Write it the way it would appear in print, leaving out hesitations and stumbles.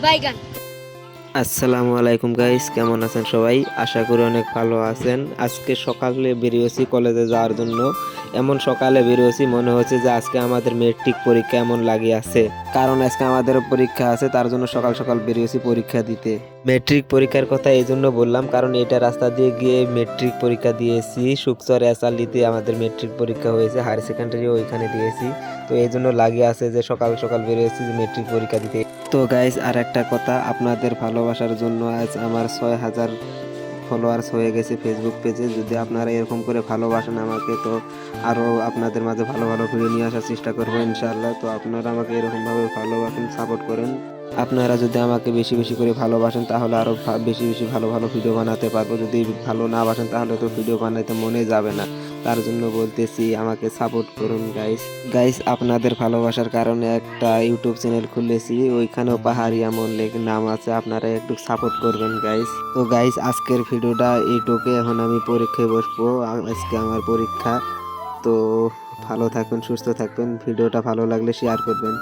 বাইগান। আসসালামু আলাইকুম গাইস, কেমন আছেন সবাই? আশা করি অনেক ভালো আছেন। আজকে সকালে বেরিয়েছি কলেজে যাওয়ার জন্য। এমন সকালে বেরিয়েছি মনে হচ্ছে যে আজকে আমাদের মেট্রিক পরীক্ষা এমন লাগে আছে, কারণ আজকে আমাদের পরীক্ষা আছে, তার জন্য সকাল সকাল বেরিয়েছি পরীক্ষা দিতে। মেট্রিক পরীক্ষার কথা এই জন্য বললাম কারণ এটা রাস্তা দিয়ে গিয়ে মেট্রিক পরীক্ষা দিয়েছি। সুকচর এসআরলিতে আমাদের মেট্রিক পরীক্ষা হয়েছে, হায়ার সেকেন্ডারি ওইখানে দিয়েছি। তো এই জন্য লাগে আছে যে সকাল সকাল বেরিয়েছি যে মেট্রিক পরীক্ষা দিতে। তো গাইজ, আর একটা কথা, আপনাদের ভালোবাসার জন্য আজ আমার 6,000 ফলোয়ার্স হয়ে গেছে ফেসবুক পেজে। যদি আপনারা এরকম করে ভালোবাসেন আমাকে, তো আরও আপনাদের মাঝে ভালো ভালো ভিডিও নিয়ে আসার চেষ্টা করবো ইনশাআল্লাহ। তো আপনারা আমাকে এরকমভাবে ভালোবাসেন, সাপোর্ট করেন। আপনারা যদি আমাকে বেশি বেশি করে ভালোবাসেন তাহলে আরও বেশি বেশি ভালো ভালো ভিডিও বানাতে পারবো। যদি ভালো না বাসেন তাহলে তো ভিডিও বানাইতে মনে যাবে না। তার জন্য বলতেছি, আমাকে সাপোর্ট করুন গাইস। গাইস, আপনাদের ভালোবাসার কারণে একটা ইউটিউব চ্যানেল খুলেছি, ওইখানেও পাহাড়িয়া মল্লিক নাম আছে, আপনারা একটু সাপোর্ট করবেন গাইস। তো গাইস, আজকের ভিডিওটা এইটুকু। এখন আমি পরীক্ষায় বসবো, আজকে আমার পরীক্ষা। তো ভালো থাকবেন, সুস্থ থাকবেন। ভিডিওটা ভালো লাগলে শেয়ার করবেন।